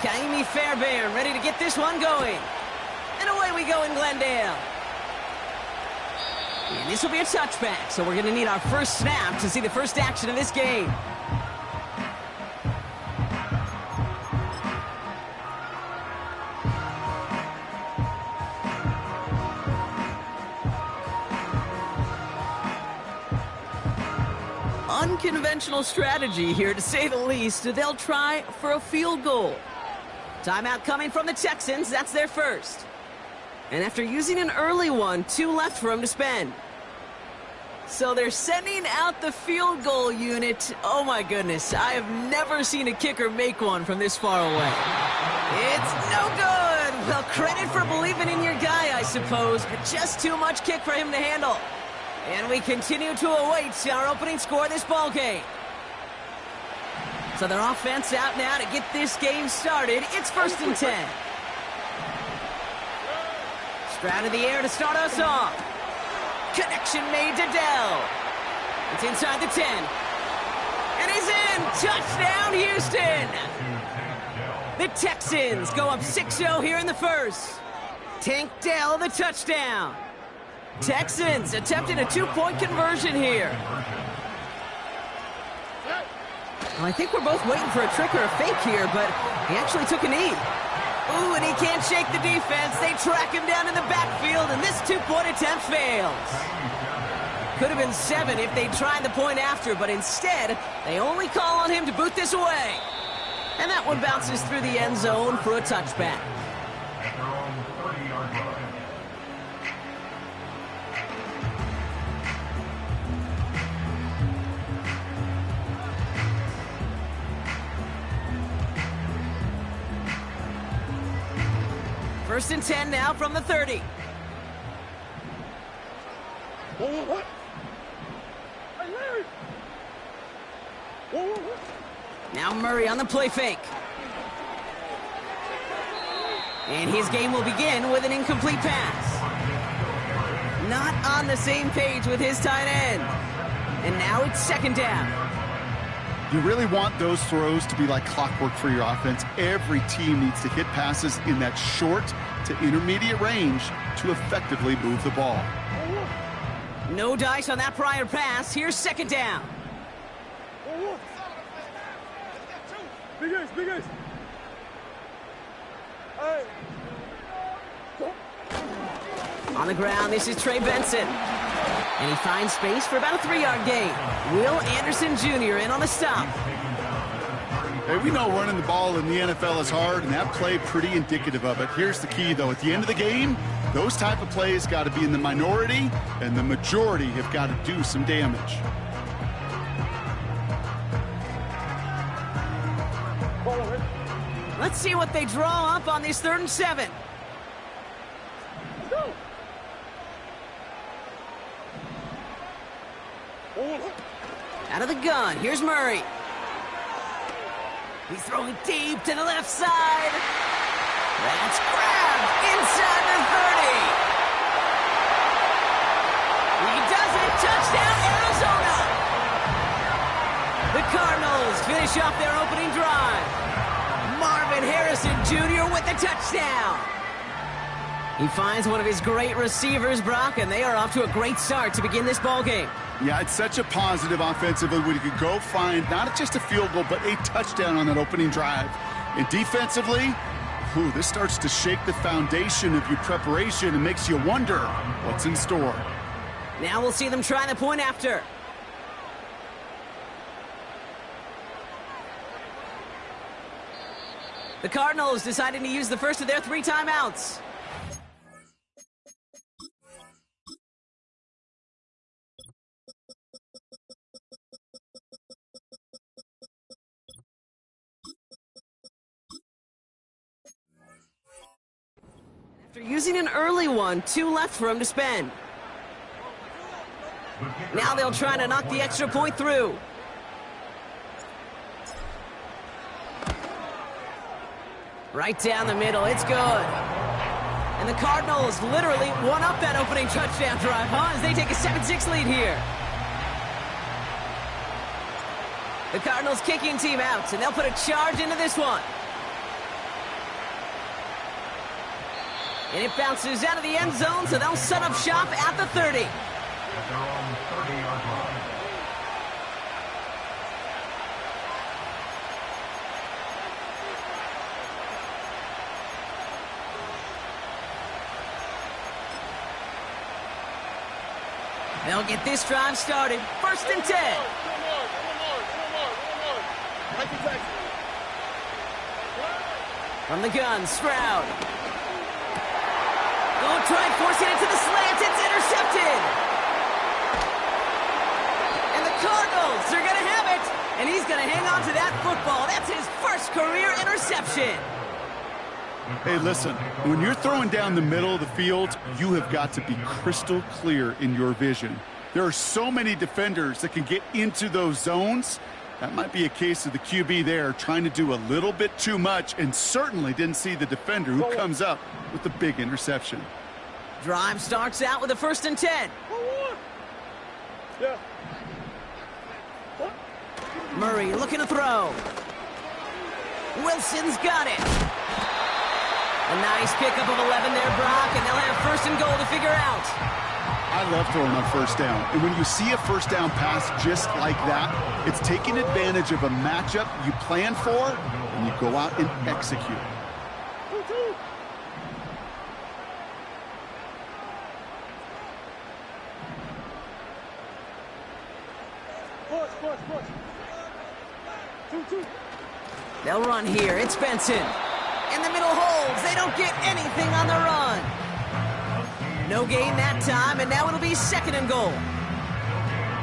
Kaimi Fairbairn ready to get this one going. And away we go in Glendale. And this will be a touchback, so we're going to need our first snap to see the first action of this game. Unconventional strategy here, to say the least. They'll try for a field goal. Timeout coming from the Texans. That's their first. And after using an early one, 2 left for them to spend. So they're sending out the field goal unit. Oh my goodness, I have never seen a kicker make one from this far away. It's no good. Well, credit for believing in your guy, I suppose, but just too much kick for him to handle. And we continue to await our opening score of this ball game. So their offense out now to get this game started. It's 1st and 10. Stroud in the air to start us off. Connection made to Dell. It's inside the 10. And he's in. Touchdown, Houston. The Texans go up 6-0 here in the first. Tank Dell, the touchdown. Texans attempting a 2-point conversion here. Well, I think we're both waiting for a trick or a fake here, but he actually took a knee. Ooh, and he can't shake the defense. They track him down in the backfield, and this 2-point attempt fails. Could have been 7 if they'd tried the point after, but instead, they only call on him to boot this away. And that one bounces through the end zone for a touchback. First and 10 now from the 30. Now Murray on the play fake. And his game will begin with an incomplete pass. Not on the same page with his tight end. And now it's 2nd down. You really want those throws to be like clockwork for your offense. Every team needs to hit passes in that short to intermediate range to effectively move the ball. No dice on that prior pass. Here's 2nd down. Big ace. On the ground, this is Trey Benson. And he finds space for about a 3-yard gain. Will Anderson Jr. in on the stop. Hey, we know running the ball in the NFL is hard, and that play pretty indicative of it. Here's the key, though. At the end of the game, those type of plays got to be in the minority, and the majority have got to do some damage. Let's see what they draw up on this 3rd and 7. Out of the gun, here's Murray. He's throwing deep to the left side. That's grabbed inside the 30. He does it. Touchdown, Arizona. The Cardinals finish off their opening drive. Marvin Harrison Jr. with the touchdown. He finds one of his great receivers, Brock, and they are off to a great start to begin this ball game. Yeah, it's such a positive offensively when you could go find not just a field goal, but a touchdown on that opening drive. And defensively, this starts to shake the foundation of your preparation and makes you wonder what's in store. Now we'll see them try the point after. The Cardinals deciding to use the first of their 3 timeouts. After using an early one, 2 left for him to spend. Now they'll try to knock the extra point through. Right down the middle, it's good. And the Cardinals literally won up that opening touchdown drive, as they take a 7-6 lead here. The Cardinals kicking team out, and they'll put a charge into this one. And it bounces out of the end zone, so they'll set up shop at the 30. At their own 30-yard line. They'll get this drive started. 1st and 10. From the gun, Stroud. Going to try and force it into the slants. It's intercepted. And the Cardinals are going to have it. And he's going to hang on to that football. That's his first career interception. Hey, listen, when you're throwing down the middle of the field, you have got to be crystal clear in your vision. There are so many defenders that can get into those zones. That might be a case of the QB there trying to do a little bit too much and certainly didn't see the defender who comes up with the big interception. Drive starts out with a 1st and 10. Yeah. Murray looking to throw. Wilson's got it. A nice pickup of 11 there, Brock, and they'll have 1st and goal to figure out. I love throwing on 1st down. And when you see a 1st down pass just like that, it's taking advantage of a matchup you plan for, and you go out and execute. They'll run here. It's Benson. In the middle holds. They don't get anything on the run. No gain that time, and now it'll be 2nd and goal.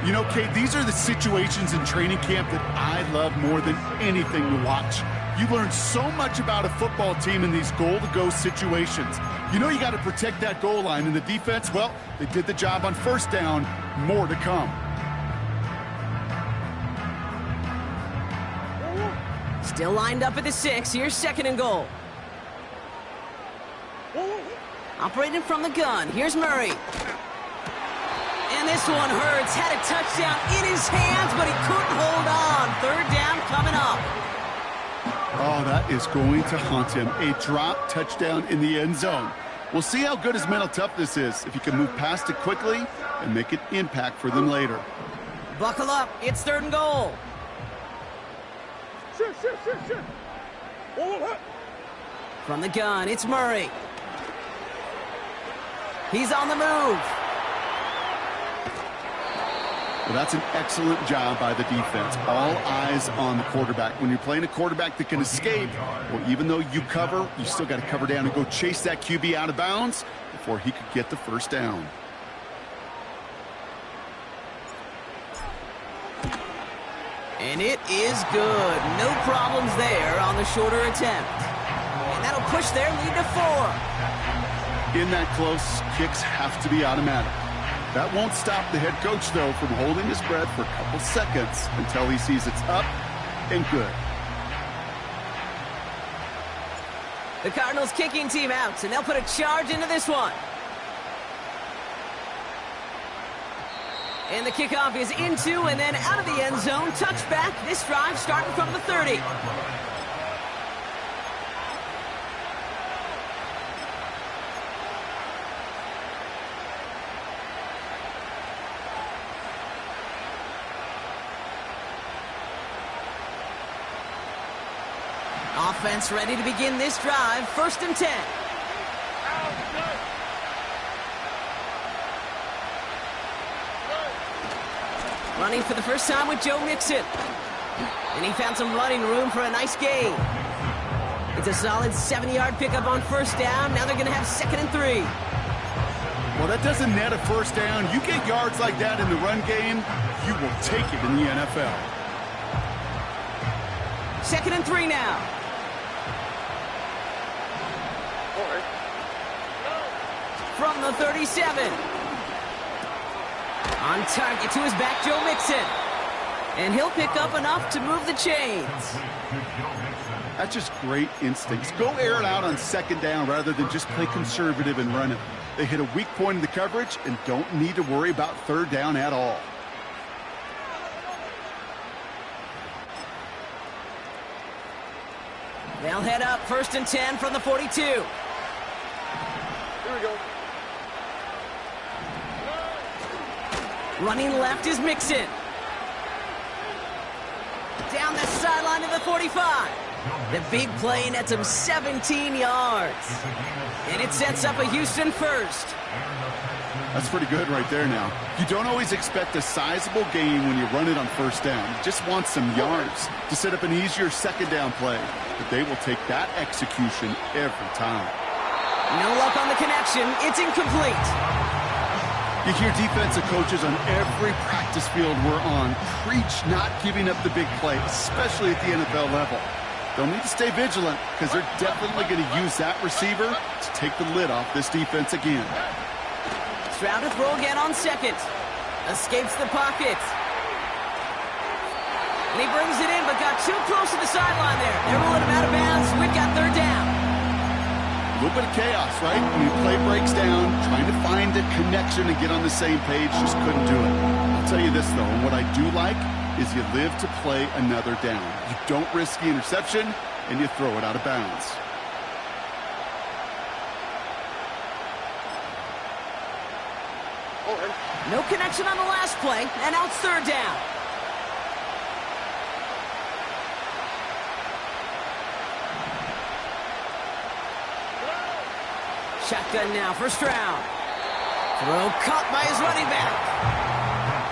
You know, Kate, these are the situations in training camp that I love more than anything to watch. You learn so much about a football team in these goal-to-go situations. You know you got to protect that goal line, and the defense, well, they did the job on 1st down. More to come. Still lined up at the 6. Here's 2nd and goal. Operating from the gun. Here's Murray. And this one hurts. Had a touchdown in his hands, but he couldn't hold on. 3rd down coming up. Oh, that is going to haunt him. A drop touchdown in the end zone. We'll see how good his mental toughness is, if he can move past it quickly and make an impact for them later. Buckle up. It's 3rd and goal. From the gun, it's Murray. He's on the move. Well, that's an excellent job by the defense. All eyes on the quarterback. When you're playing a quarterback that can escape, well, even though you cover, you still got to cover down and go chase that QB out of bounds before he could get the 1st down. And it is good. No problems there on the shorter attempt. And that'll push their lead to 4. In that close, kicks have to be automatic. That won't stop the head coach, though, from holding his breath for a couple seconds until he sees it's up and good. The Cardinals kicking team out, and they'll put a charge into this one. And the kickoff is into and then out of the end zone. Touchback. This drive starting from the 30. Offense ready to begin this drive. 1st and 10. Running for the first time with Joe Mixon. And he found some running room for a nice gain. It's a solid 70-yard pickup on 1st down. Now they're going to have 2nd and 3. Well, that doesn't net a 1st down. You get yards like that in the run game, you will take it in the NFL. 2nd and 3 now. From the 37. On target to his back, Joe Mixon. And he'll pick up enough to move the chains. That's just great instincts. Go air it out on 2nd down rather than just play conservative and run it. They hit a weak point in the coverage and don't need to worry about 3rd down at all. They'll head up 1st and 10 from the 42. Here we go. Running left is Mixon. Down the sideline to the 45. The big play nets him 17 yards. And it sets up a Houston first. That's pretty good right there now. You don't always expect a sizable gain when you run it on 1st down. You just want some yards to set up an easier 2nd down play. But they will take that execution every time. No luck on the connection. It's incomplete. You hear defensive coaches on every practice field we're on preach not giving up the big play, especially at the NFL level. They'll need to stay vigilant because they're definitely going to use that receiver to take the lid off this defense again. Stroud to throw again on 2nd. Escapes the pocket. And he brings it in, but got too close to the sideline there. They're rolling him out of bounds. We've got 3rd down. A little bit of chaos, right? When the play breaks down, trying to find a connection and get on the same page, just couldn't do it. I'll tell you this, though, and what I do like is you live to play another down. You don't risk the interception, and you throw it out of bounds. No connection on the last play, and now it's 3rd down. Shotgun now for Stroud. Throw caught by his running back.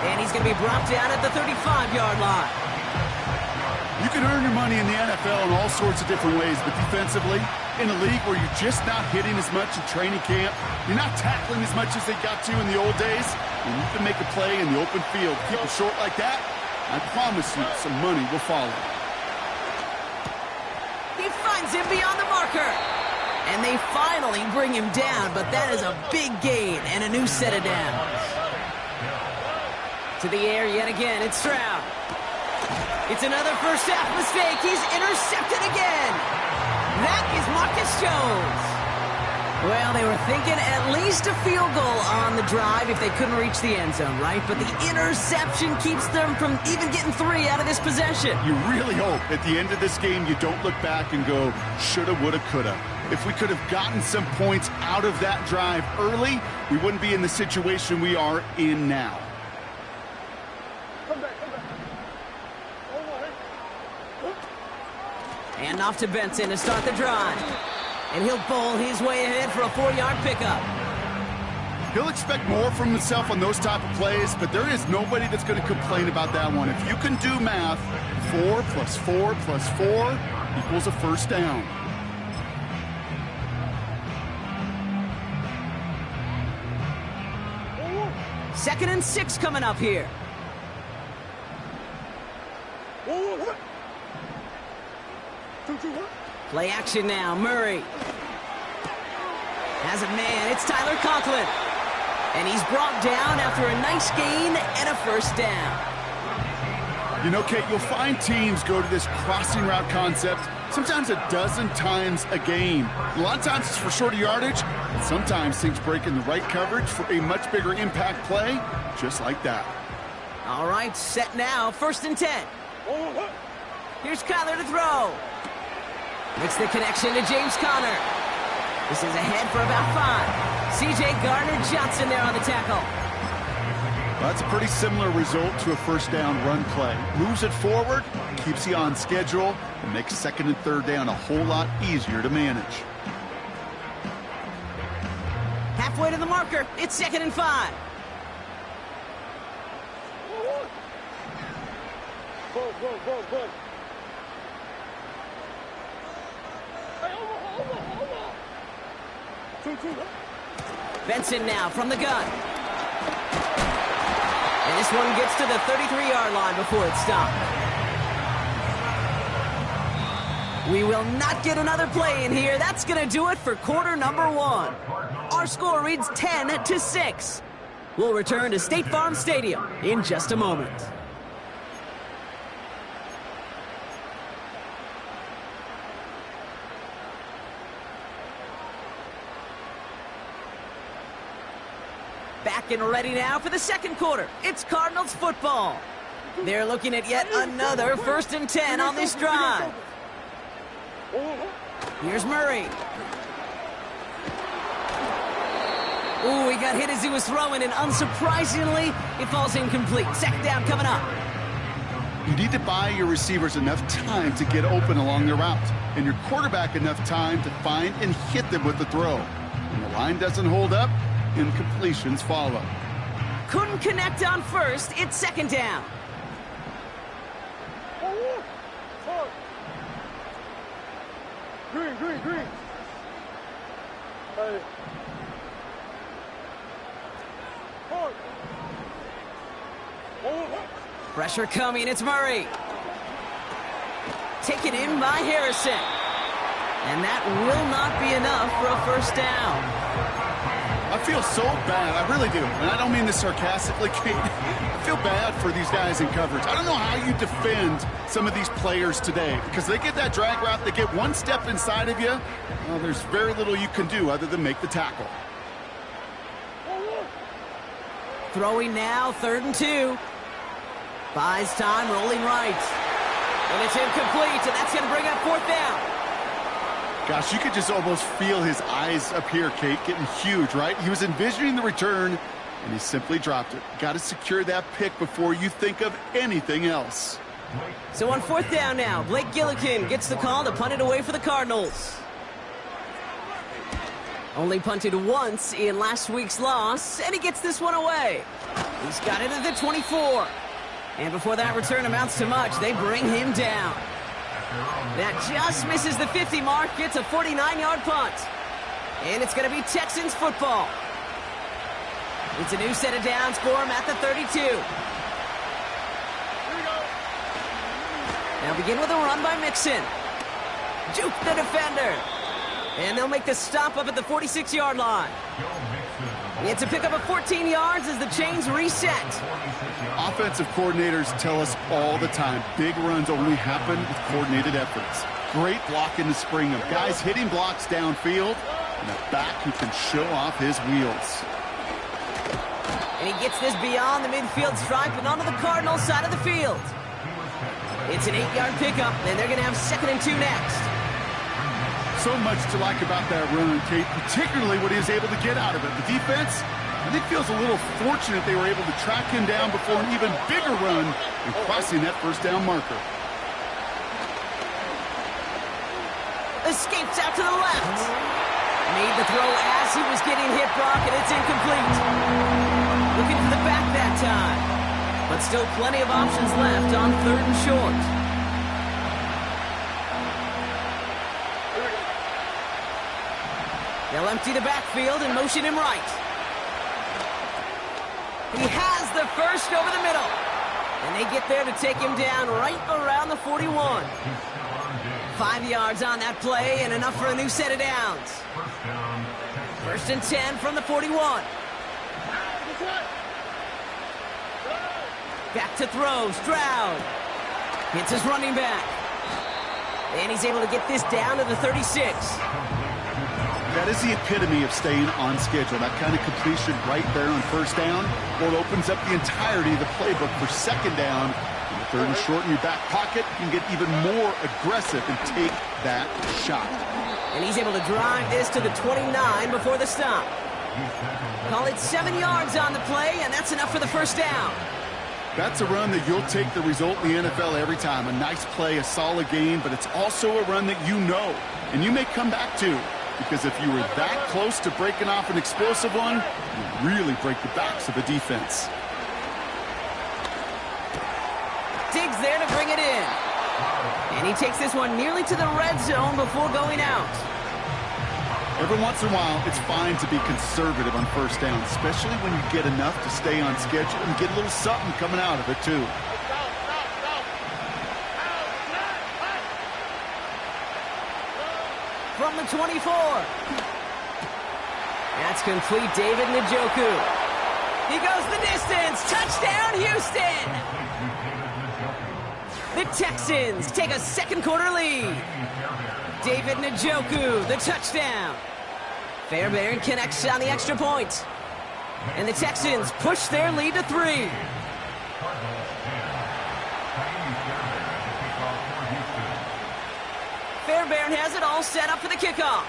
And he's going to be brought down at the 35-yard line. You can earn your money in the NFL in all sorts of different ways, but defensively, in a league where you're just not hitting as much in training camp, you're not tackling as much as they got to in the old days, and you can make a play in the open field, keep it short like that, I promise you some money will follow. He finds him beyond the marker. And they finally bring him down, but that is a big gain and a new set of downs. To the air yet again, it's Stroud. It's another first half mistake. He's intercepted again. That is Marcus Jones. Well, they were thinking at least a field goal on the drive if they couldn't reach the end zone, right? But the interception keeps them from even getting 3 out of this possession. You really hope at the end of this game you don't look back and go, shoulda, woulda, coulda. If we could have gotten some points out of that drive early, we wouldn't be in the situation we are in now. Come back. And off to Benson to start the drive. And he'll bowl his way ahead for a 4-yard pickup. He'll expect more from himself on those type of plays, but there is nobody that's going to complain about that one. If you can do math, 4 + 4 + 4 equals a 1st down. Second and 6 coming up here. What? 2-1. Play action now. Murray has a man. It's Tyler Conklin. And he's brought down after a nice gain and a 1st down. You know, Kate, you'll find teams go to this crossing route concept sometimes a dozen times a game. A lot of times it's for shorter yardage, but sometimes things break in the right coverage for a much bigger impact play, just like that. All right, set now. 1st and 10. Here's Kyler to throw. Makes the connection to James Conner. This is ahead for about 5. C.J. Gardner-Johnson there on the tackle. Well, that's a pretty similar result to a 1st down run play. Moves it forward, keeps you on schedule, and makes 2nd and 3rd down a whole lot easier to manage. Halfway to the marker. It's 2nd and 5. Go. Hey, hold on. 2-2. Benson now from the gun. And this one gets to the 33-yard line before it's stopped. We will not get another play in here. That's going to do it for quarter number 1. Our score reads 10-6. We'll return to State Farm Stadium in just a moment. Back and ready now for the 2nd quarter. It's Cardinals football. They're looking at yet another 1st and 10 on this drive. Here's Murray. Ooh, he got hit as he was throwing, and unsurprisingly, it falls incomplete. Second down coming up. You need to buy your receivers enough time to get open along their route, and your quarterback enough time to find and hit them with the throw. When the line doesn't hold up, incompletions follow. Couldn't connect on first. It's second down. Green. Hey. Hard. Pressure coming. It's Murray. Taken in by Harrison. And that will not be enough for a first down. I feel so bad. I really do. And I don't mean this sarcastically, Kate. I feel bad for these guys in coverage. I don't know how you defend some of these players today, because they get that drag route, they get one step inside of you. Well, there's very little you can do other than make the tackle. Throwing now, 3rd and 2. Buys time, rolling right. And it's incomplete, and that's going to bring up 4th down. Gosh, you could just almost feel his eyes up here, Kate, getting huge, right? He was envisioning the return, and he simply dropped it. Got to secure that pick before you think of anything else. So on 4th down now, Blake Gillikin gets the call to punt it away for the Cardinals. Only punted once in last week's loss, and he gets this one away. He's got it at the 24. And before that return amounts to much, they bring him down. That just misses the 50 mark. It's a 49-yard punt. And it's going to be Texans football. It's a new set of downs for him at the 32. Now begin with a run by Mixon. Juke the defender. And they'll make the stop up at the 46-yard line. It's a pickup of 14 yards as the chains reset. Offensive coordinators tell us all the time, big runs only happen with coordinated efforts. Great block in the spring of guys hitting blocks downfield, and a back who can show off his wheels. And he gets this beyond the midfield stripe and onto the Cardinals side of the field. It's an 8-yard pickup, and they're going to have 2nd and 2 next. So much to like about that run, Kate, particularly what he was able to get out of it. The defense, I think, feels a little fortunate they were able to track him down before an even bigger run and crossing that first down marker. Escapes out to the left. Made the throw as he was getting hit, Brock, and it's incomplete. Looking for the back that time. But still plenty of options left on 3rd and short. They'll empty the backfield and motion him right. He has the first over the middle. And they get there to take him down right around the 41. 5 yards on that play and enough for a new set of downs. 1st and 10 from the 41. Back to throw, Stroud. Hits his running back. And he's able to get this down to the 36. That is the epitome of staying on schedule. That kind of completion right there on 1st down. Well, it opens up the entirety of the playbook for 2nd down. And the 3rd and short in your back pocket, you can get even more aggressive and take that shot. And he's able to drive this to the 29 before the stop. Call it 7 yards on the play, and that's enough for the 1st down. That's a run that you'll take the result in the NFL every time. A nice play, a solid game, but it's also a run that you know, and you may come back to. Because if you were that close to breaking off an explosive one, you really break the backs of the defense. Diggs there to bring it in. And he takes this one nearly to the red zone before going out. Every once in a while, it's fine to be conservative on 1st down, especially when you get enough to stay on schedule and get a little something coming out of it, too. From the 24. That's complete, David Njoku. He goes the distance. Touchdown, Houston! The Texans take a 2nd quarter lead. David Njoku, the touchdown. Fairbairn connects on the extra point. And the Texans push their lead to 3. Bear has it all set up for the kickoff.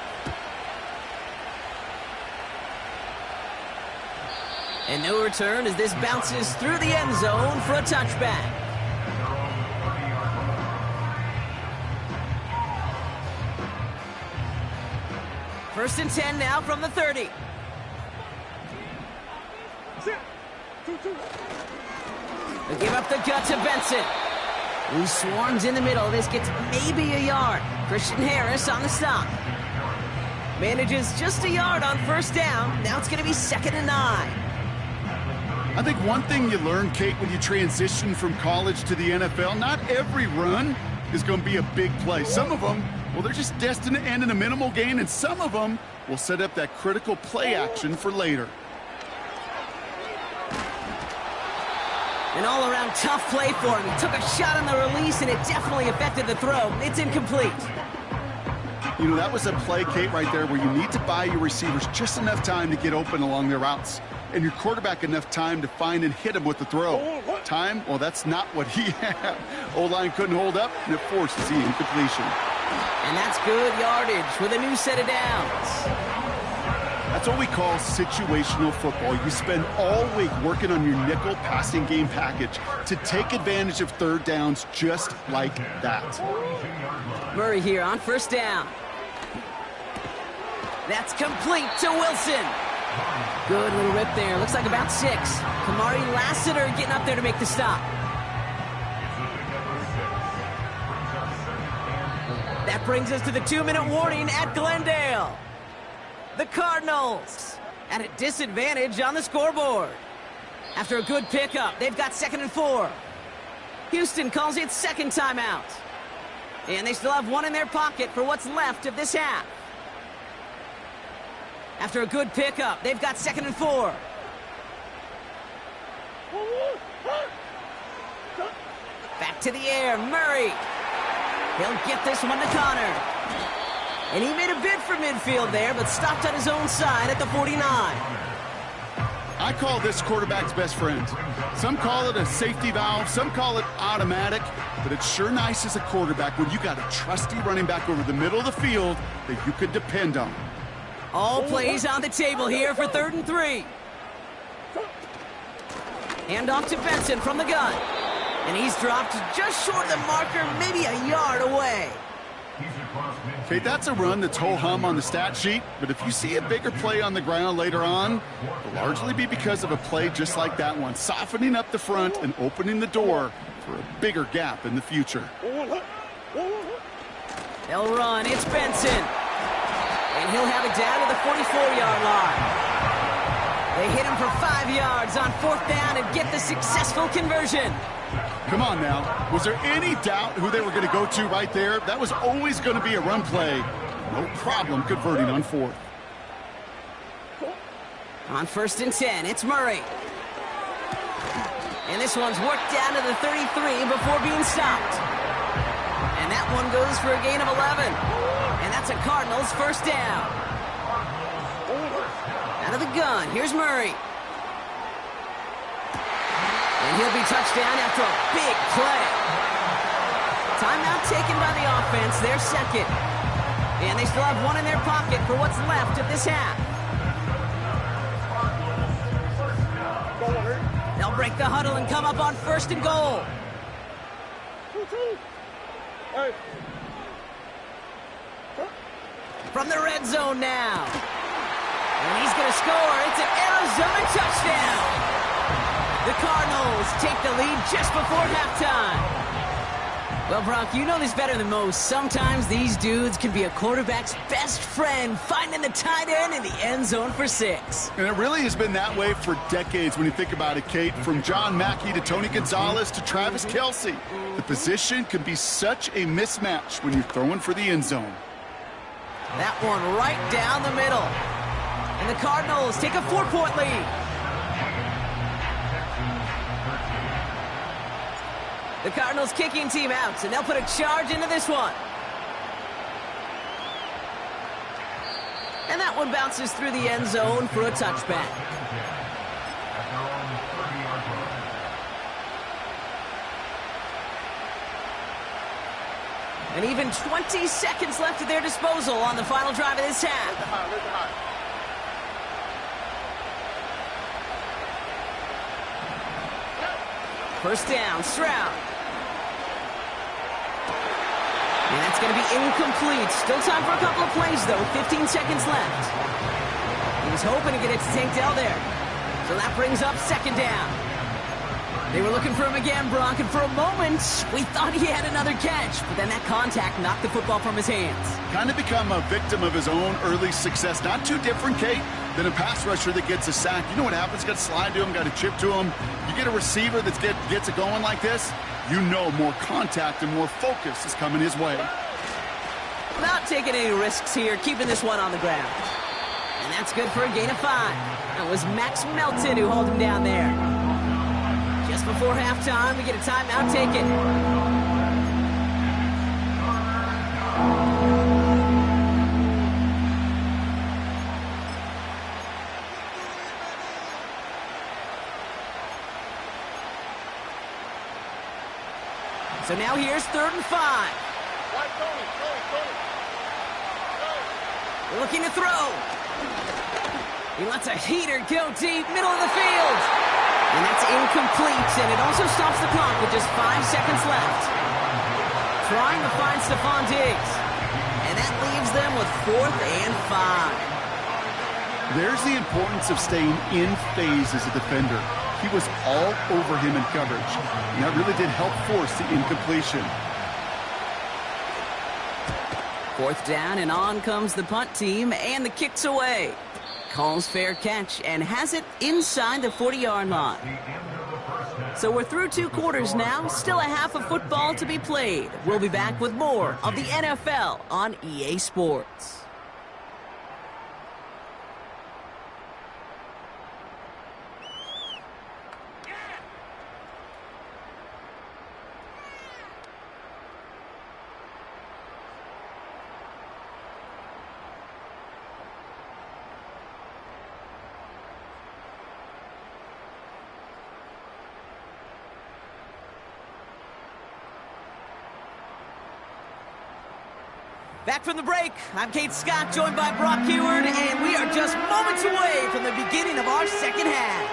And no return as this bounces through the end zone for a touchback. First and 10 now from the 30. They give up the gut to Benson, who swarms in the middle. This gets maybe a yard. Christian Harris on the stop. Manages just a yard on first down. Now it's going to be 2nd and 9. I think one thing you learn, Kate, when you transition from college to the NFL, not every run is going to be a big play. Some of them, well, they're just destined to end in a minimal gain, and some of them will set up that critical play action for later. An all-around tough play for him. He took a shot on the release, and it definitely affected the throw. It's incomplete. You know, that was a play, Kate, right there where you need to buy your receivers just enough time to get open along their routes, and your quarterback enough time to find and hit him with the throw. Time? Well, that's not what he had. O-line couldn't hold up, and it forces the incompletion. And that's good yardage with a new set of downs. That's what we call situational football. You spend all week working on your nickel passing game package to take advantage of third downs just like that. Murray here on first down. That's complete to Wilson. Good little rip there. Looks like about 6. Kamari Lassiter getting up there to make the stop. That brings us to the 2-minute warning at Glendale. The Cardinals at a disadvantage on the scoreboard. After a good pickup, they've got 2nd and 4. Houston calls it second timeout. And they still have one in their pocket for what's left of this half. After a good pickup, they've got 2nd and 4. Back to the air, Murray. He'll get this one to Connor. And he made a bid for midfield there, but stopped on his own side at the 49. I call this quarterback's best friend. Some call it a safety valve, some call it automatic, but it's sure nice as a quarterback when you got a trusty running back over the middle of the field that you could depend on. All plays on the table here for 3rd and 3. Hand off to Benson from the gun. And he's dropped just short of the marker, maybe a yard away. Okay, that's a run that's ho-hum on the stat sheet, but if you see a bigger play on the ground later on, it'll largely be because of a play just like that one, softening up the front and opening the door for a bigger gap in the future. They'll run, it's Benson. And he'll have it down to the 44-yard line. They hit him for 5 yards on 4th down and get the successful conversion. Come on now. Was there any doubt who they were going to go to right there? That was always going to be a run play. No problem converting on 4th. On 1st and 10, it's Murray. And this one's worked down to the 33 before being stopped. And that one goes for a gain of 11. And that's a Cardinals first down. Out of the gun, here's Murray. And he'll be touchdown after a big play. Timeout taken by the offense, their 2nd. And they still have one in their pocket for what's left of this half. They'll break the huddle and come up on 1st and goal. From the red zone now. And he's going to score. It's an Arizona touchdown. The Cardinals take the lead just before halftime. Well, Brock, you know this better than most. Sometimes these dudes can be a quarterback's best friend, finding the tight end in the end zone for 6. And it really has been that way for decades when you think about it, Kate. From John Mackey to Tony Gonzalez to Travis Kelce. The position can be such a mismatch when you're throwing for the end zone. That one right down the middle. And the Cardinals take a 4-point lead. The Cardinals kicking team out, and they'll put a charge into this one. And that one bounces through the end zone for a touchback. And even 20 seconds left at their disposal on the final drive of this half. First down, Stroud. And that's going to be incomplete. Still time for a couple of plays, though. 15 seconds left. He was hoping to get it to Tank Dell there. So that brings up second down. They were looking for him again, Brock, and for a moment, we thought he had another catch. But then that contact knocked the football from his hands. Kind of become a victim of his own early success. Not too different, Kate, than a pass rusher that gets a sack. You know what happens? Got to slide to him, got to chip to him. You get a receiver that gets it going like this, you know more contact and more focus is coming his way. Not taking any risks here, keeping this one on the ground. And that's good for a gain of 5. That was Max Melton who held him down there. Just before halftime, we get a timeout taken. So now here's 3rd and 5. Looking to throw. He lets a heater go deep, middle of the field. And that's incomplete, and it also stops the clock with just 5 seconds left. Trying to find Stephon Diggs. And that leaves them with 4th and 5. There's the importance of staying in phase as a defender. He was all over him in coverage, and that really did help force the incompletion. 4th down, and on comes the punt team, and the kick's away. Calls fair catch and has it inside the 40-yard line. So we're through 2 quarters now, still a half of football to be played. We'll be back with more of the NFL on EA Sports. Back from the break, I'm Kate Scott, joined by Brock Heward, and we are just moments away from the beginning of our second half.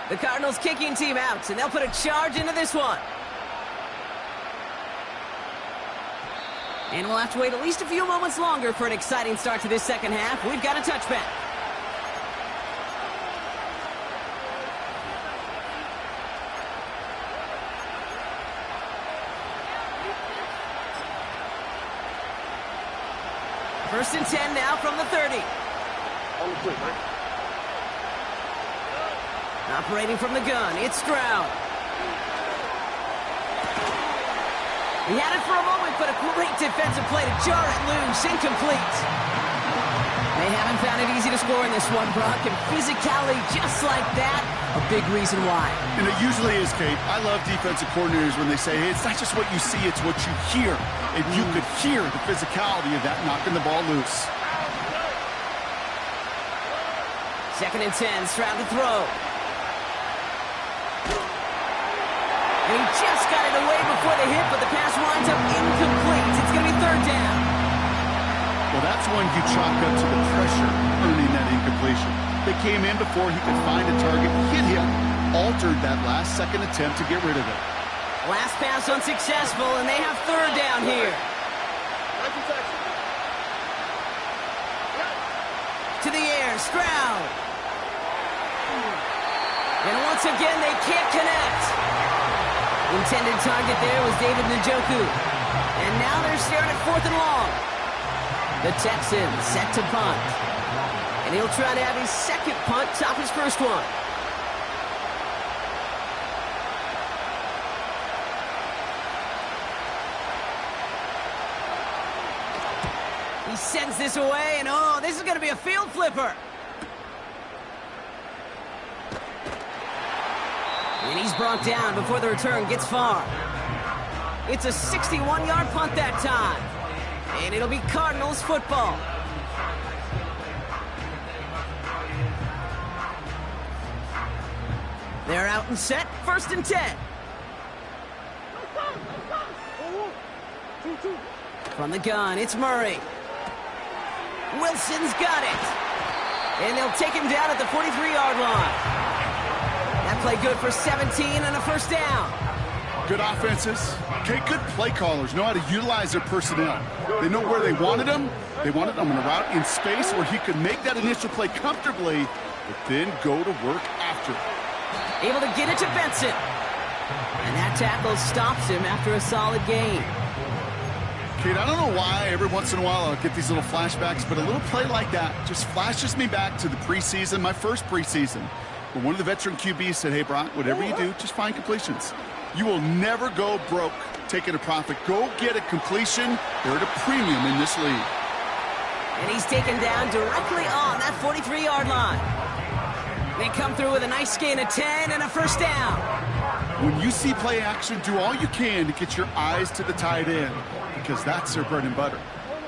The Cardinals kicking team out, and they'll put a charge into this one. And we'll have to wait at least a few moments longer for an exciting start to this second half. We've got a touchback. First and 10 now from the 30. Operating from the gun, it's Stroud. He had it for a moment, but a great defensive play to jar it loose. Incomplete. They haven't found it easy to score in this one, Brock, and physicality just like that, a big reason why. And it usually is, Kate. I love defensive coordinators when they say, hey, it's not just what you see, it's what you hear. And you could hear the physicality of that knocking the ball loose. 2nd and 10, Stroud to throw. And he just got it away before the hit, but the pass winds up incomplete. It's going to be 3rd down. Well, that's one you chalk up to the pressure earning that incompletion. They came in before he could find a target, hit him, altered that last second attempt to get rid of it. Last pass unsuccessful, and they have 3rd down here. To the air, Stroud. And once again, they can't connect. Intended target there was David Njoku. And now they're staring at 4th and long. The Texans set to punt. And he'll try to have his 2nd punt top his 1st one. He sends this away, and oh, this is going to be a field flipper. And he's brought down before the return gets far. It's a 61-yard punt that time. And it'll be Cardinals football. They're out and set. 1st and 10. From the gun, it's Murray. Wilson's got it. And they'll take him down at the 43-yard line. That play good for 17 and a 1st down. Good offenses. Okay, good play callers know how to utilize their personnel. They know where they wanted him. They wanted him in a route in space where he could make that initial play comfortably, but then go to work after. Able to get it to Benson. And that tackle stops him after a solid gain. Kate, I don't know why every once in a while I'll get these little flashbacks, but a little play like that just flashes me back to the preseason, my first preseason, where one of the veteran QBs said, hey, Brock, whatever you do, just find completions. You will never go broke taking a profit. Go get a completion. They're at a premium in this league. And he's taken down directly on that 43-yard line. They come through with a nice gain of 10 and a 1st down. When you see play action, do all you can to get your eyes to the tight end, because that's their bread and butter.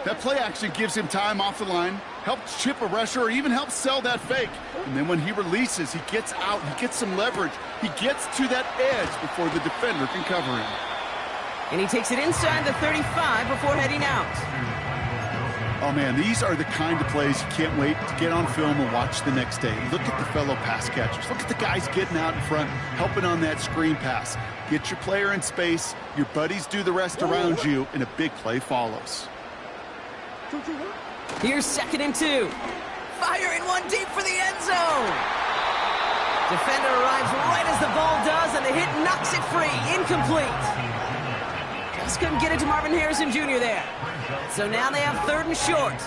That play action gives him time off the line, helps chip a rusher, or even helps sell that fake. And then when he releases, he gets out, he gets some leverage. He gets to that edge before the defender can cover him. And he takes it inside the 35 before heading out. Oh, man, these are the kind of plays you can't wait to get on film and watch the next day. Look at the fellow pass catchers. Look at the guys getting out in front, helping on that screen pass. Get your player in space, your buddies do the rest around you, and a big play follows. Here's 2nd and 2. Firing one deep for the end zone. Defender arrives right as the ball does, and the hit knocks it free. Incomplete. Just couldn't get it to Marvin Harrison Jr. there. So now they have 3rd and short.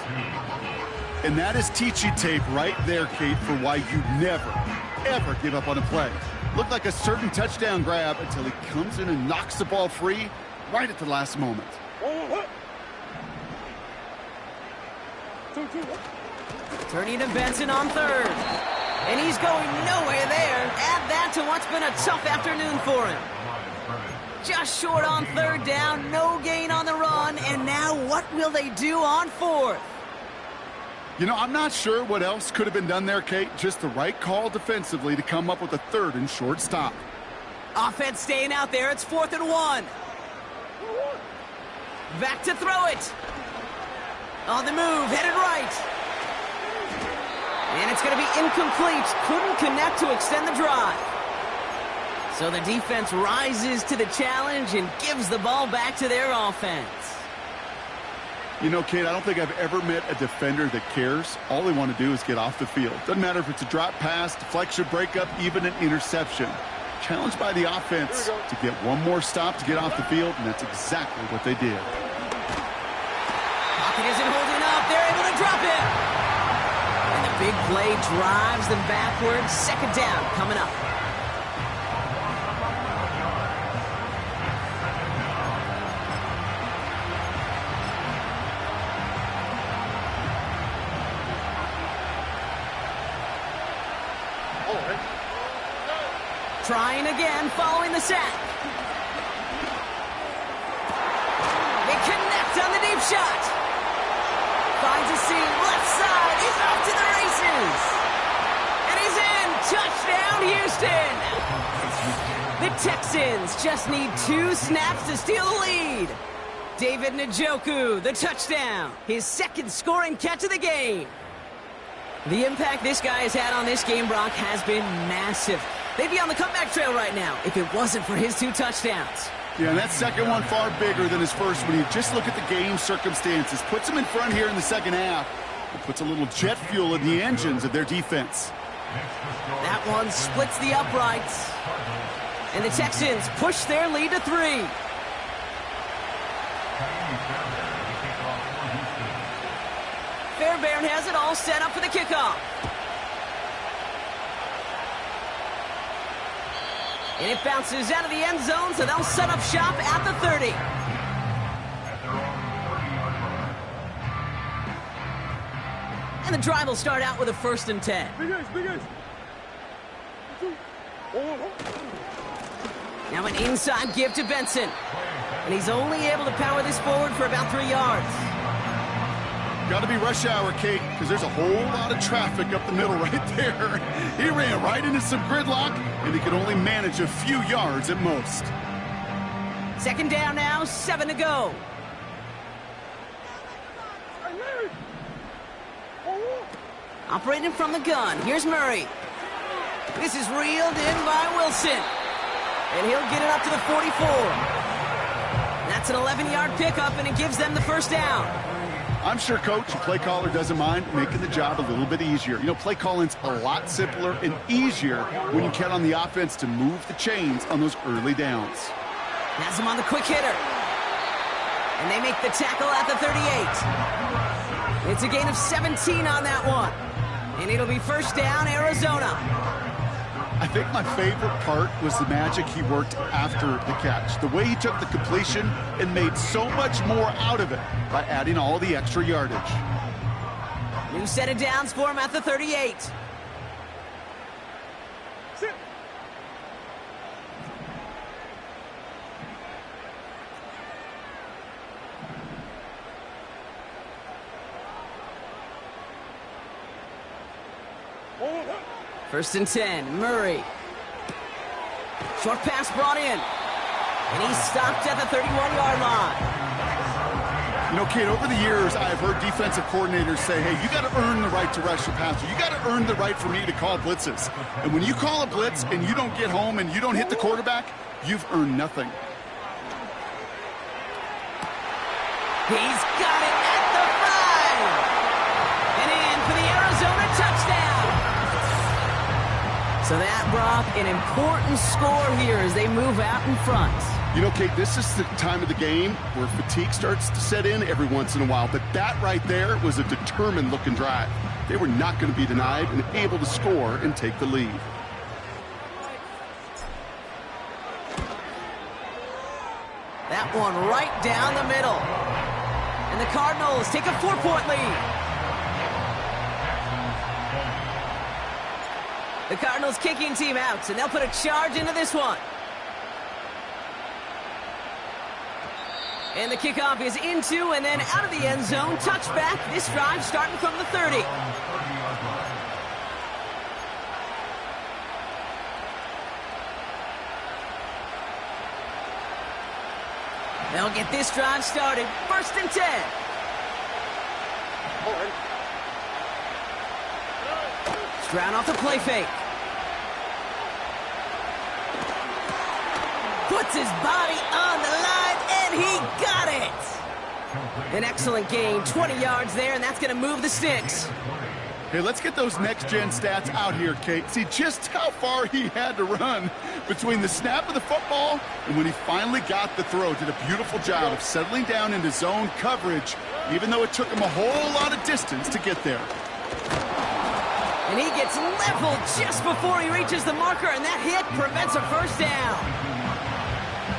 And that is teaching tape right there, Kate, for why you never, ever give up on a play. Looked like a certain touchdown grab until he comes in and knocks the ball free right at the last moment. Turning to Benson on 3rd. And he's going nowhere there. Add that to what's been a tough afternoon for him. Just short on 3rd down, no gain on the run, and now what will they do on 4th? You know, I'm not sure what else could have been done there, Kate. Just the right call defensively to come up with a 3rd and short stop. Offense staying out there. It's 4th and 1. Back to throw it. On the move, headed right. And it's going to be incomplete. Couldn't connect to extend the drive. So the defense rises to the challenge and gives the ball back to their offense. You know, Kate, I don't think I've ever met a defender that cares. All they want to do is get off the field. Doesn't matter if it's a drop pass, deflection, breakup, even an interception. Challenged by the offense to get one more stop to get off the field, and that's exactly what they did. Pocket isn't holding up. They're able to drop it. And the big play drives them backwards. 2nd down coming up. Trying again following the sack. They connect on the deep shot. Finds a seam left side. He's off to the races. And he's in. Touchdown, Houston. The Texans just need 2 snaps to steal the lead. David Njoku, the touchdown. His 2nd scoring catch of the game. The impact this guy has had on this game, Brock, has been massive. They'd be on the comeback trail right now if it wasn't for his 2 touchdowns. Yeah, and that 2nd one far bigger than his 1st one. You just look at the game circumstances. Puts them in front here in the 2nd half. It puts a little jet fuel in the engines of their defense. That one splits the uprights. And the Texans push their lead to 3. Fairbairn has it all set up for the kickoff. And it bounces out of the end zone, so they'll set up shop at the 30. And the drive will start out with a 1st and 10. Now an inside give to Benson. And he's only able to power this forward for about 3 yards. Got to be rush hour, Kate. because there's a whole lot of traffic up the middle right there. He ran right into some gridlock, and he could only manage a few yards at most. Second down now, 7 to go. Operating from the gun, here's Murray. This is reeled in by Wilson. And he'll get it up to the 44. That's an 11-yard pickup, and it gives them the first down. I'm sure, Coach, the play caller doesn't mind making the job a little bit easier. You know, play calling's a lot simpler and easier when you count on the offense to move the chains on those early downs. Has him on the quick hitter. And they make the tackle at the 38. It's a gain of 17 on that one. And it'll be first down, Arizona. I think my favorite part was the magic he worked after the catch. The way he took the completion and made so much more out of it by adding all the extra yardage. New set of downs for him at the 38. Sit. Hold up. First and 10, Murray. Short pass brought in. And he's stopped at the 31-yard line. You know, Kate, over the years, I've heard defensive coordinators say, hey, you got to earn the right to rush the passer. You got to earn the right for me to call blitzes. And when you call a blitz and you don't get home and you don't hit the quarterback, you've earned nothing. He's got it at the 5. And in for the Arizona touchdown. So that, Brock, an important score here as they move out in front. You know, Kate, this is the time of the game where fatigue starts to set in every once in a while. But that right there was a determined-looking drive. They were not going to be denied and able to score and take the lead. That one right down the middle. And the Cardinals take a 4-point lead. The Cardinals kicking team out, and they'll put a charge into this one. And the kickoff is into and then out of the end zone. Touchback. This drive starting from the 30. They'll get this drive started. First and 10. Stroud off the play fake. Puts his body on the line, and he got it. An excellent gain, 20 yards there, and that's going to move the sticks. Hey, let's get those next-gen stats out here, Kate. See just how far he had to run between the snap of the football and when he finally got the throw. Did a beautiful job of settling down into zone coverage, even though it took him a whole lot of distance to get there. And he gets leveled just before he reaches the marker, and that hit prevents a first down.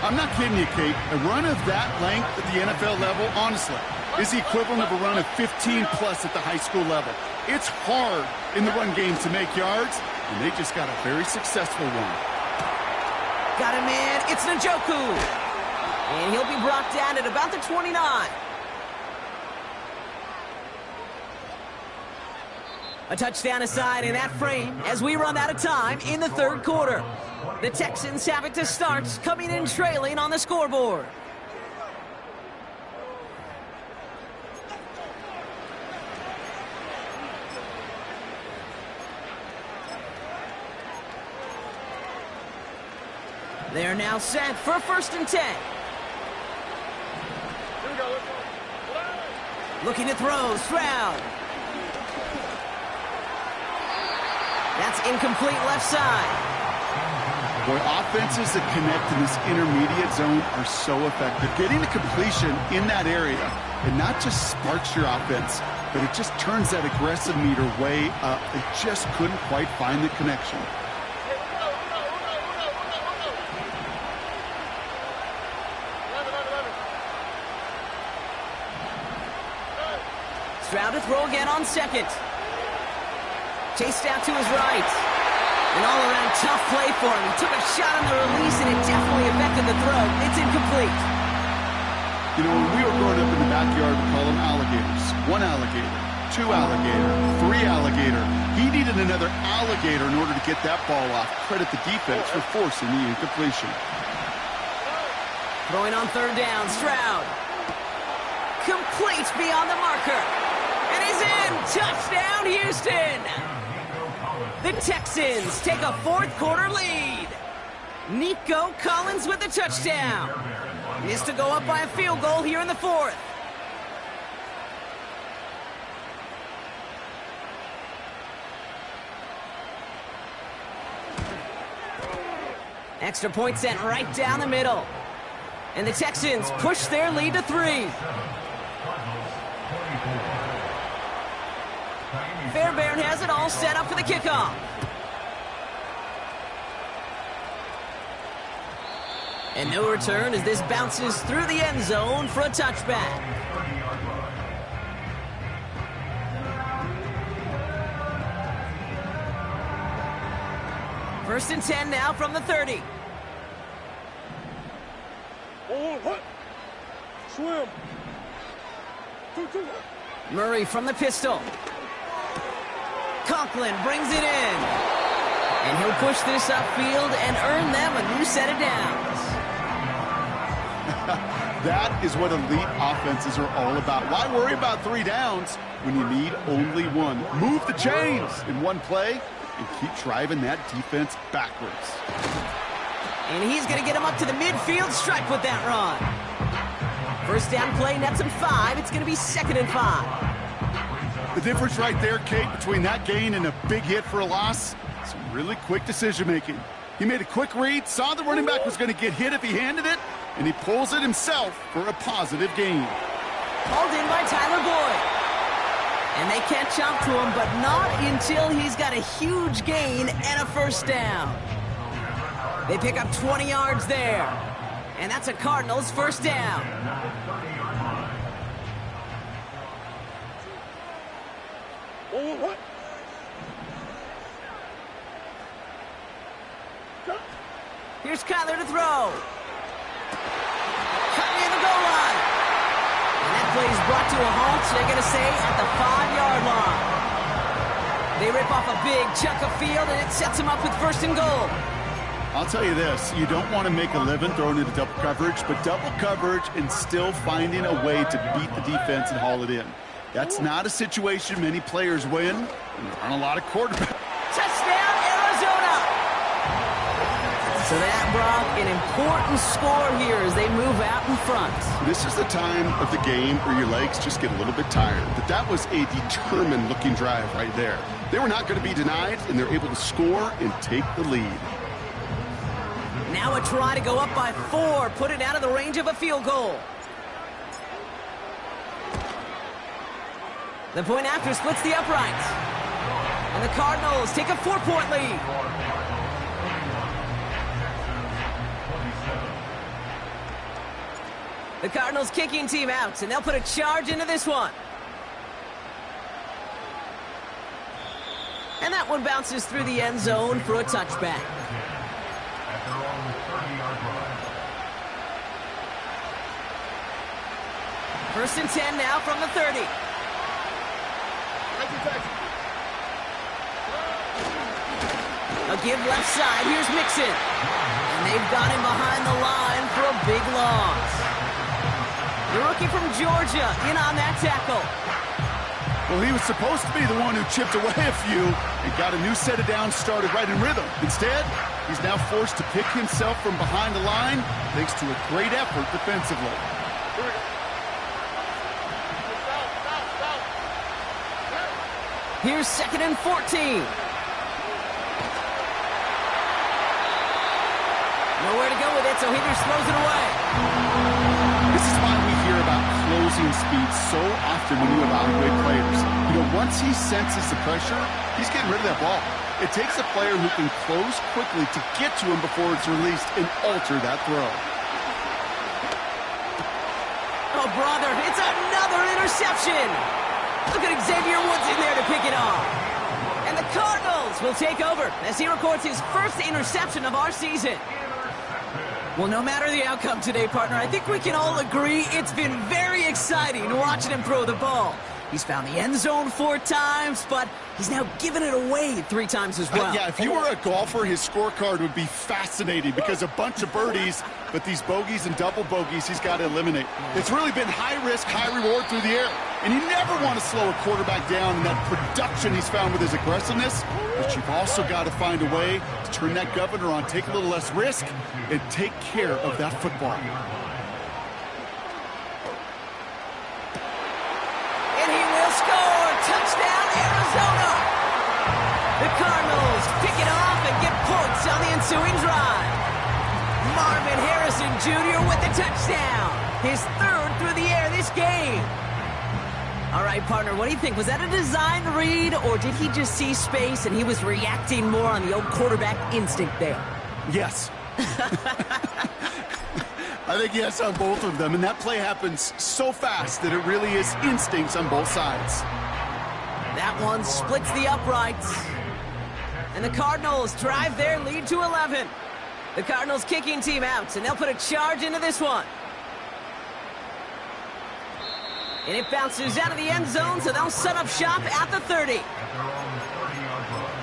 I'm not kidding you, Kate. A run of that length at the NFL level, honestly, is the equivalent of a run of 15-plus at the high school level. It's hard in the run game to make yards, and they just got a very successful one. Got him in. It's Njoku. And he'll be brought down at about the 29. A touchdown aside in that frame as we run out of time in the third quarter. The Texans have it to start, coming in trailing on the scoreboard. They're now set for first and 10. Looking to throw, Stroud. That's incomplete left side. Boy, offenses that connect in this intermediate zone are so effective. Getting a completion in that area, it not just sparks your offense, but it just turns that aggressive meter way up. They just couldn't quite find the connection. Stroud to throw again on second. Chased out to his right. An all-around tough play for him. He took a shot on the release, and it definitely affected the throw. It's incomplete. You know, when we were growing up in the backyard, we call them alligators. One alligator 2 alligator, 3 alligator. He needed another alligator in order to get that ball off. Credit the defense for forcing the incompletion. Throwing on 3rd down, Stroud. Complete beyond the marker. And he's in! Touchdown, Houston! The Texans take a 4th quarter lead. Nico Collins with the touchdown. He is to go up by a field goal here in the 4th. Extra point sent right down the middle. And the Texans push their lead to 3. Fairbairn has it all set up for the kickoff. And no return as this bounces through the end zone for a touchback. First and 10 now from the 30. What? Swim. 2-2. Murray from the pistol. Conklin brings it in. And he'll push this upfield and earn them a new set of downs. That is what elite offenses are all about. Why worry about 3 downs when you need only 1? Move the chains in one play and keep driving that defense backwards. And he's going to get him up to the midfield stripe with that run. First down play nets him 5. It's going to be 2nd and 5. The difference right there, Kate, between that gain and a big hit for a loss, some really quick decision-making. He made a quick read, saw the running back was going to get hit if he handed it, and he pulls it himself for a positive gain. Hauled in by Tyler Boyd. And they catch up to him, but not until he's got a huge gain and a first down. They pick up 20 yards there. And that's a Cardinals first down. What? Here's Kyler to throw. Cut near the goal line. And that play is brought to a halt, they're going to say, at the 5-yard line. They rip off a big chunk of field, and it sets them up with 1st and goal. I'll tell you this, you don't want to make a living throwing into double coverage, but double coverage and still finding a way to beat the defense and haul it in. That's not a situation many players win, and there aren't a lot of quarterbacks. Touchdown, Arizona! So that brought an important score here as they move out in front. This is the time of the game where your legs just get a little bit tired, but that was a determined-looking drive right there. They were not going to be denied, and they're able to score and take the lead. Now a try to go up by 4, put it out of the range of a field goal. The point after splits the uprights. And the Cardinals take a 4-point lead. The Cardinals kicking team out, and they'll put a charge into this one. And that one bounces through the end zone for a touchback. At their own 30-yard line. First and 10 now from the 30. A give left side. Here's Mixon. And they've got him behind the line for a big loss. The rookie from Georgia in on that tackle. Well, he was supposed to be the one who chipped away a few and got a new set of downs started right in rhythm. Instead, he's now forced to pick himself from behind the line thanks to a great effort defensively. Here's 2nd and 14. Nowhere to go with it, so Hinders throws it away. This is why we hear about closing speed so often when you evaluate players. You know, once he senses the pressure, he's getting rid of that ball. It takes a player who can close quickly to get to him before it's released and alter that throw. Oh, brother, it's another interception. Look at Xavier Woods in there to pick it off. And the Cardinals will take over as he records his first interception of our season. Well, no matter the outcome today, partner, I think we can all agree it's been very exciting watching him throw the ball. He's found the end zone 4 times, but he's now given it away 3 times as well. Yeah, if you were a golfer, his scorecard would be fascinating because a bunch of birdies, but these bogeys and double bogeys he's got to eliminate. It's really been high risk, high reward through the air. And you never want to slow a quarterback down in that production he's found with his aggressiveness, but you've also got to find a way to turn that governor on, take a little less risk, and take care of that football. Score! Touchdown, Arizona! The Cardinals pick it off and get points on the ensuing drive. Marvin Harrison Jr. with the touchdown. His 3rd through the air this game. All right, partner, what do you think? Was that a design read, or did he just see space and he was reacting more on the old quarterback instinct there? Yes. I think yes on both of them, and that play happens so fast that it really is instincts on both sides. That one splits the uprights. And the Cardinals drive their lead to 11. The Cardinals kicking team out, and they'll put a charge into this one. And it bounces out of the end zone, so they'll set up shop at the 30. At their own 30-yard line.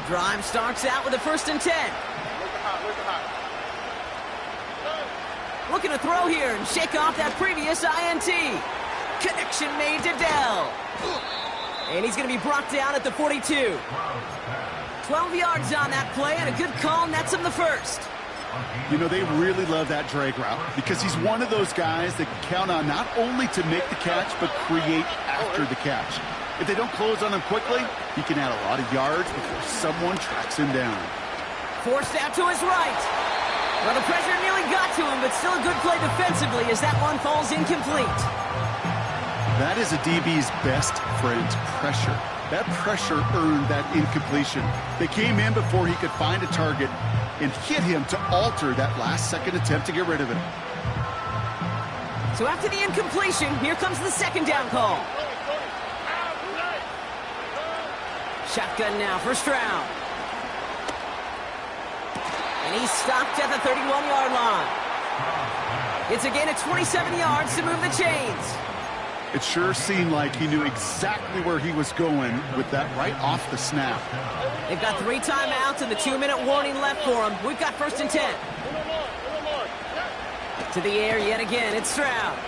Drive starts out with a 1st and 10. Looking to throw here and shake off that previous INT. Connection made to Dell. And he's going to be brought down at the 42. 12 yards on that play, and a good call nets him the 1st. You know, they really love that drag route because he's one of those guys that can count on not only to make the catch, but create after the catch. If they don't close on him quickly, he can add a lot of yards before someone tracks him down. Forced out to his right. Well, the pressure nearly got to him, but still a good play defensively as that one falls incomplete. That is a DB's best friend, pressure. That pressure earned that incompletion. They came in before he could find a target and hit him to alter that last-second attempt to get rid of it. So after the incompletion, here comes the 2nd down call. Shotgun now for Stroud. And he's stopped at the 31-yard line. It's a gain of 27 yards to move the chains. It sure seemed like he knew exactly where he was going with that right off the snap. They've got 3 timeouts and the 2-minute warning left for them. We've got 1st and 10. To the air yet again, it's Stroud.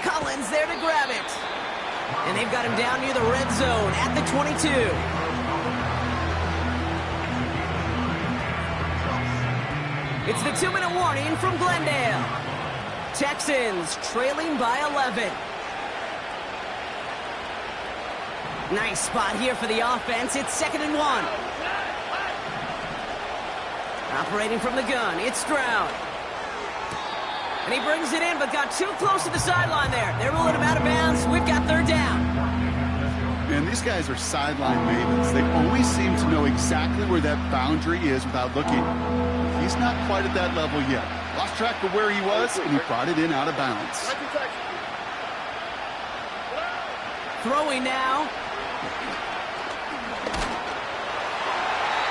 Collins there to grab it. And they've got him down near the red zone at the 22. It's the 2-minute warning from Glendale. Texans trailing by 11. Nice spot here for the offense. It's 2nd and 1. Operating from the gun, it's Stroud. And he brings it in, but got too close to the sideline there. They're ruling him out of bounds. We've got 3rd down. Man, these guys are sideline mavens. They always seem to know exactly where that boundary is without looking. He's not quite at that level yet. Lost track of where he was, and he brought it in out of bounds. Throwing now.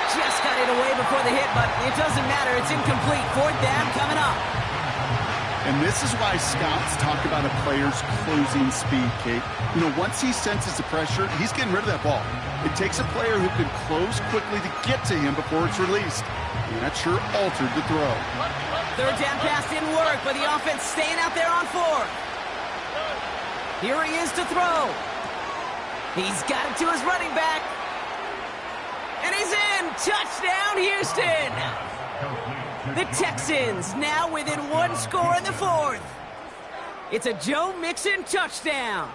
Just got it away before the hit, but it doesn't matter. It's incomplete. 4th down coming up. And this is why scouts talk about a player's closing speed, Kate. You know, once he senses the pressure, he's getting rid of that ball. It takes a player who can close quickly to get to him before it's released. And that sure altered the throw. 3rd down pass didn't work, but the offense staying out there on 4th. Here he is to throw. He's got it to his running back. And he's in. Touchdown, Houston. The Texans now within 1 score in the 4th. It's a Joe Mixon touchdown.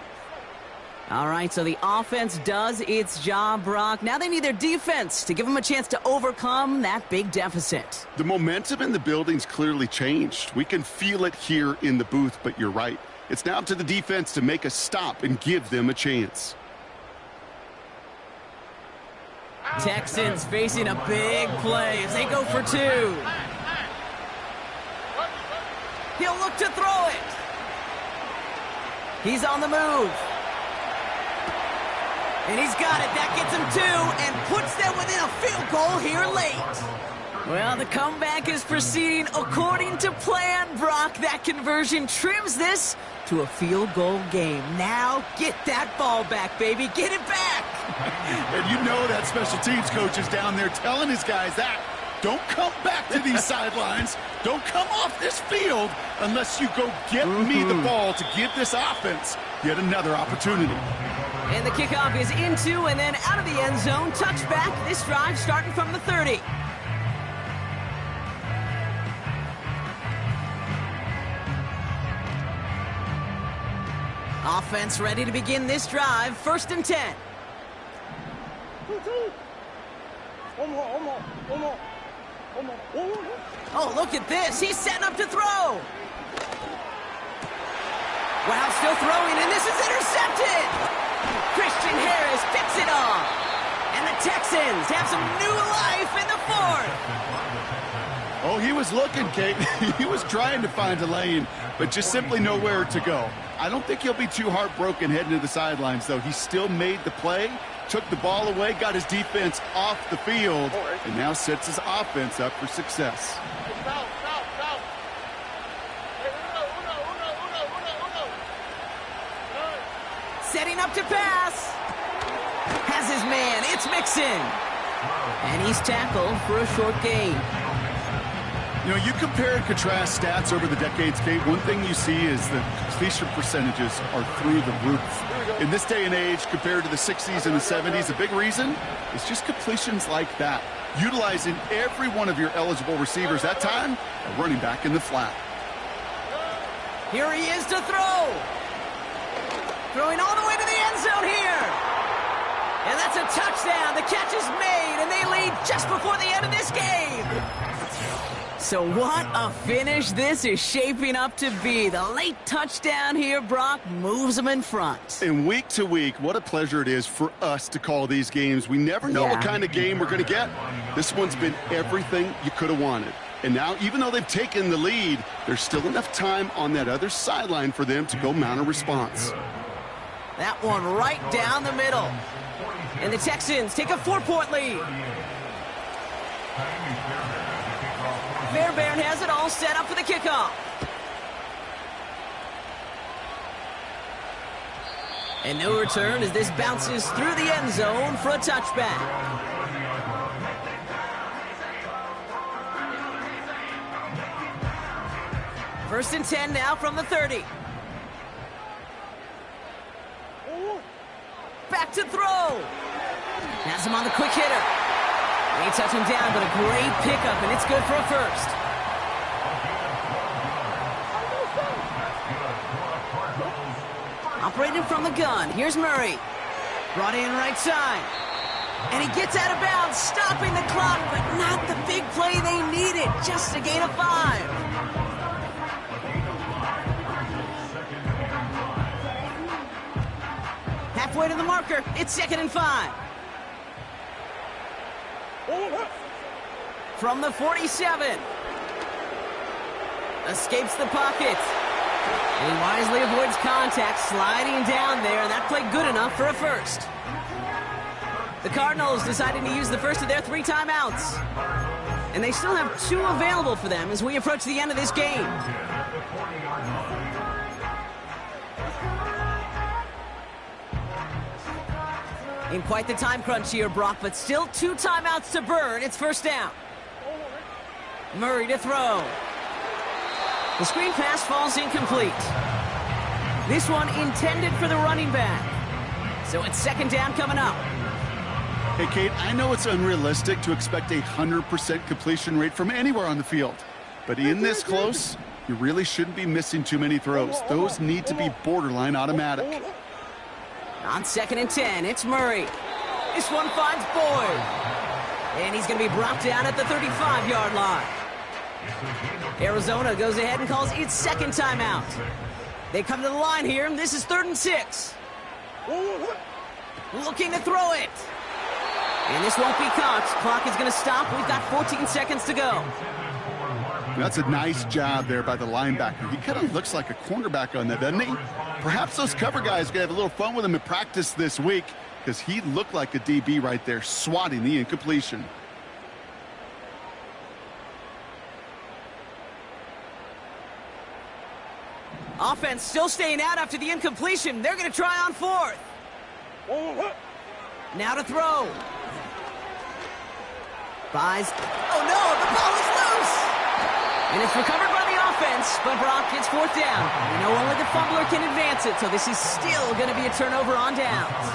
All right, so the offense does its job, Brock. Now they need their defense to give them a chance to overcome that big deficit. The momentum in the building's clearly changed. We can feel it here in the booth, but you're right. It's now up to the defense to make a stop and give them a chance. Texans facing a big play as they go for 2. He'll look to throw it. He's on the move. And he's got it. That gets him 2 and puts them within a field goal here late. Well, the comeback is proceeding according to plan, Brock. That conversion trims this to a field goal game. Now get that ball back, baby. Get it back. And you know that special teams coach is down there telling his guys that. Don't come back to these sidelines. Don't come off this field unless you go get me the ball to give this offense yet another opportunity. And the kickoff is into and then out of the end zone. Touchback. This drive starting from the 30. Offense ready to begin this drive. 1st and 10. Oh, look at this. He's setting up to throw. Wow, still throwing, and this is intercepted. Christian Harris picks it off. And the Texans have some new life in the 4th. Oh, he was looking, Kate. He was trying to find a lane, but just simply nowhere to go. I don't think he'll be too heartbroken heading to the sidelines, though. He still made the play, took the ball away, got his defense off the field, and now sets his offense up for success. Setting up to pass. Has his man. It's Mixon. And he's tackled for a short gain. You know, you compare and contrast stats over the decades, Kate. One thing you see is that completion percentages are through the roof. In this day and age, compared to the 60s and the 70s, a big reason is just completions like that. Utilizing every one of your eligible receivers that time, a running back in the flat. Here he is to throw. Throwing all the way to the end zone here. And that's a touchdown. The catch is made, and they lead just before the end of this game. So what a finish this is shaping up to be. The late touchdown here, Brock, moves them in front. And week to week, what a pleasure it is for us to call these games. We never know what kind of game we're going to get. This one's been everything you could have wanted. And now, even though they've taken the lead, there's still enough time on that other sideline for them to go mount a response. That one right down the middle. And the Texans take a 4-point lead. Fairbairn has it all set up for the kickoff. And no return as this bounces through the end zone for a touchback. First and 10 now from the 30. Back to throw. Has him on the quick hitter. They touch him down, but a great pickup, and it's good for a first. Operating from the gun, here's Murray. Brought in right side. And he gets out of bounds, stopping the clock, but not the big play they needed. Just a gain of 5. Halfway to the marker, it's 2nd and 5. From the 47. Escapes the pocket. And he wisely avoids contact, sliding down there, and that played good enough for a first. The Cardinals deciding to use the first of their 3 timeouts. And they still have 2 available for them as we approach the end of this game. In quite the time crunch here, Brock, but still 2 timeouts to burn. It's first down. Murray to throw. The screen pass falls incomplete. This one intended for the running back. So it's 2nd down coming up. Hey, Kate, I know it's unrealistic to expect a 100% completion rate from anywhere on the field. But in this close, you really shouldn't be missing too many throws. Those need to be borderline automatic. On 2nd and 10, it's Murray. This one finds Boyd. And he's going to be brought down at the 35-yard line. Arizona goes ahead and calls its 2nd timeout. They come to the line here, and this is 3rd and 6. Looking to throw it. And this won't be caught. Clock is going to stop. We've got 14 seconds to go. That's a nice job there by the linebacker. He kind of looks like a cornerback on that, doesn't he? Perhaps those cover guys are going to have a little fun with him in practice this week. because he looked like a DB right there, swatting the incompletion. Offense still staying out after the incompletion. They're going to try on fourth. Now to throw. Buys. Oh, no, the ball is loose. And it's recovered by the offense, but Brock gets fourth down. We know only the fumbler can advance it, so this is still going to be a turnover on downs.